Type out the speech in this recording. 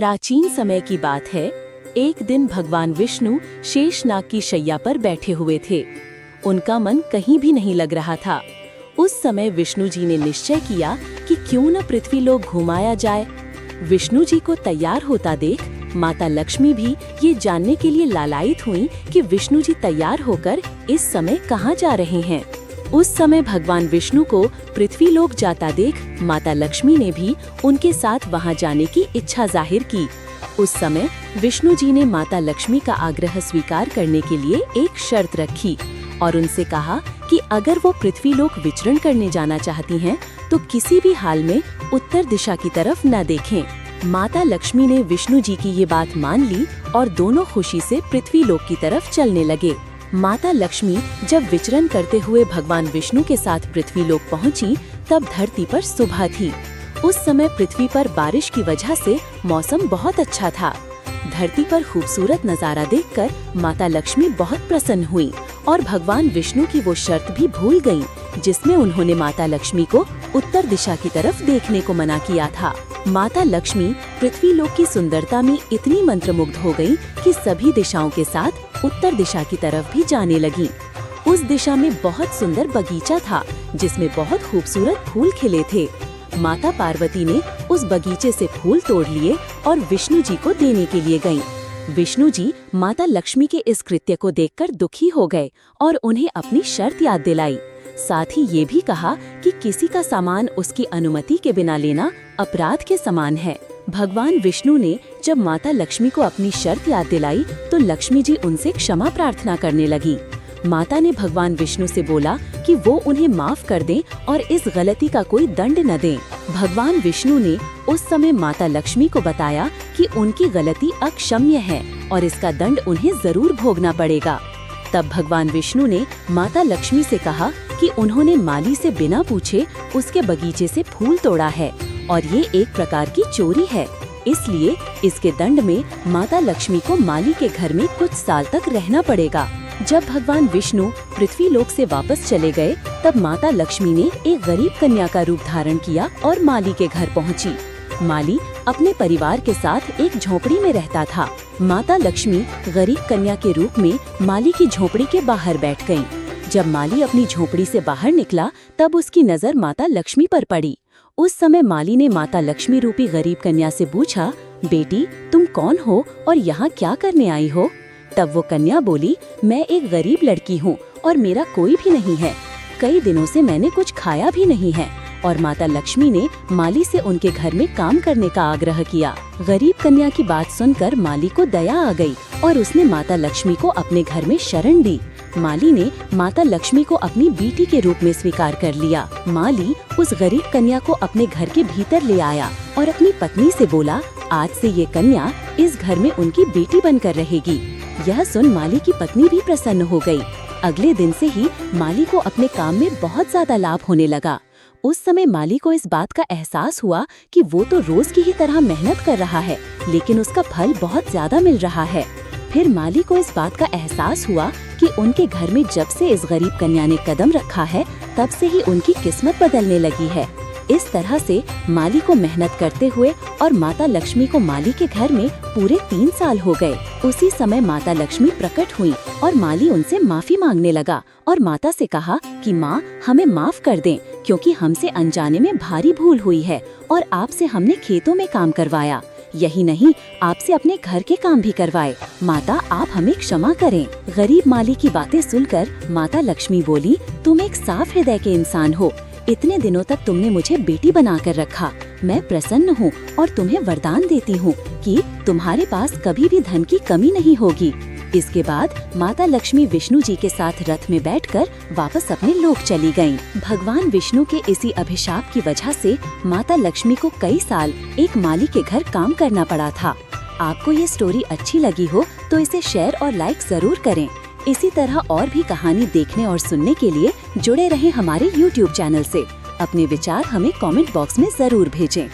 प्राचीन समय की बात है। एक दिन भगवान विष्णु शेषनाग की शैया पर बैठे हुए थे। उनका मन कहीं भी नहीं लग रहा था। उस समय विष्णु जी ने निश्चय किया कि क्यों न पृथ्वी लोक घुमाया जाए। विष्णु जी को तैयार होता देख माता लक्ष्मी भी ये जानने के लिए लालायित हुई कि विष्णु जी तैयार होकर इस समय कहाँ जा रहे हैं। उस समय भगवान विष्णु को पृथ्वी लोक जाता देख माता लक्ष्मी ने भी उनके साथ वहां जाने की इच्छा जाहिर की। उस समय विष्णु जी ने माता लक्ष्मी का आग्रह स्वीकार करने के लिए एक शर्त रखी और उनसे कहा कि अगर वो पृथ्वी लोक विचरण करने जाना चाहती हैं, तो किसी भी हाल में उत्तर दिशा की तरफ न देखें। माता लक्ष्मी ने विष्णु जी की ये बात मान ली और दोनों खुशी से पृथ्वी लोक की तरफ चलने लगे। माता लक्ष्मी जब विचरण करते हुए भगवान विष्णु के साथ पृथ्वी लोक पहुंची, तब धरती पर सुबह थी। उस समय पृथ्वी पर बारिश की वजह से मौसम बहुत अच्छा था। धरती पर खूबसूरत नजारा देखकर माता लक्ष्मी बहुत प्रसन्न हुई और भगवान विष्णु की वो शर्त भी भूल गईं, जिसमें उन्होंने माता लक्ष्मी को उत्तर दिशा की तरफ देखने को मना किया था। माता लक्ष्मी पृथ्वी लोक की सुंदरता में इतनी मंत्रमुग्ध हो गई कि सभी दिशाओं के साथ उत्तर दिशा की तरफ भी जाने लगी। उस दिशा में बहुत सुंदर बगीचा था, जिसमें बहुत खूबसूरत फूल खिले थे। माता पार्वती ने उस बगीचे से फूल तोड़ लिए और विष्णु जी को देने के लिए गईं। विष्णु जी माता लक्ष्मी के इस कृत्य को देखकर दुखी हो गए और उन्हें अपनी शर्त याद दिलाई। साथ ही ये भी कहा कि किसी का सामान उसकी अनुमति के बिना लेना अपराध के समान है। भगवान विष्णु ने जब माता लक्ष्मी को अपनी शर्त याद दिलाई, तो लक्ष्मी जी उनसे क्षमा प्रार्थना करने लगी। माता ने भगवान विष्णु से बोला कि वो उन्हें माफ कर दें और इस गलती का कोई दंड न दें। भगवान विष्णु ने उस समय माता लक्ष्मी को बताया कि उनकी गलती अक्षम्य है और इसका दंड उन्हें जरूर भोगना पड़ेगा। तब भगवान विष्णु ने माता लक्ष्मी से कहा कि उन्होंने माली से बिना पूछे उसके बगीचे से फूल तोड़ा है और ये एक प्रकार की चोरी है। इसलिए इसके दंड में माता लक्ष्मी को माली के घर में कुछ साल तक रहना पड़ेगा। जब भगवान विष्णु पृथ्वी लोक से वापस चले गए, तब माता लक्ष्मी ने एक गरीब कन्या का रूप धारण किया और माली के घर पहुंची। माली अपने परिवार के साथ एक झोपड़ी में रहता था। माता लक्ष्मी गरीब कन्या के रूप में माली की झोपड़ी के बाहर बैठ गईं। जब माली अपनी झोपड़ी से बाहर निकला, तब उसकी नजर माता लक्ष्मी पर पड़ी। उस समय माली ने माता लक्ष्मी रूपी गरीब कन्या से पूछा, बेटी तुम कौन हो और यहाँ क्या करने आई हो? तब वो कन्या बोली, मैं एक गरीब लड़की हूँ और मेरा कोई भी नहीं है। कई दिनों से मैंने कुछ खाया भी नहीं है। और माता लक्ष्मी ने माली से उनके घर में काम करने का आग्रह किया। गरीब कन्या की बात सुनकर माली को दया आ गई और उसने माता लक्ष्मी को अपने घर में शरण दी। माली ने माता लक्ष्मी को अपनी बेटी के रूप में स्वीकार कर लिया। माली उस गरीब कन्या को अपने घर के भीतर ले आया और अपनी पत्नी से बोला, आज से ये कन्या इस घर में उनकी बेटी बनकर रहेगी। यह सुन माली की पत्नी भी प्रसन्न हो गई। अगले दिन से ही माली को अपने काम में बहुत ज्यादा लाभ होने लगा। उस समय माली को इस बात का एहसास हुआ कि वो तो रोज की ही तरह मेहनत कर रहा है, लेकिन उसका फल बहुत ज्यादा मिल रहा है। फिर माली को इस बात का एहसास हुआ कि उनके घर में जब से इस गरीब कन्या ने कदम रखा है, तब से ही उनकी किस्मत बदलने लगी है। इस तरह से माली को मेहनत करते हुए और माता लक्ष्मी को माली के घर में पूरे 3 साल हो गए। उसी समय माता लक्ष्मी प्रकट हुई और माली उनसे माफी मांगने लगा और माता से कहा कि माँ हमें माफ कर दें, क्योंकि हमसे अनजाने में भारी भूल हुई है और आपसे हमने खेतों में काम करवाया। यही नहीं, आपसे अपने घर के काम भी करवाए। माता आप हमें क्षमा करें। गरीब माली की बातें सुनकर माता लक्ष्मी बोली, तुम एक साफ हृदय के इंसान हो। इतने दिनों तक तुमने मुझे बेटी बनाकर रखा। मैं प्रसन्न हूँ और तुम्हें वरदान देती हूँ कि तुम्हारे पास कभी भी धन की कमी नहीं होगी। इसके बाद माता लक्ष्मी विष्णु जी के साथ रथ में बैठकर वापस अपने लोक चली गईं। भगवान विष्णु के इसी अभिशाप की वजह से माता लक्ष्मी को कई साल एक माली के घर काम करना पड़ा था। आपको ये स्टोरी अच्छी लगी हो तो इसे शेयर और लाइक जरूर करें। इसी तरह और भी कहानी देखने और सुनने के लिए जुड़े रहें हमारे YouTube चैनल से। अपने विचार हमें कमेंट बॉक्स में जरूर भेजें।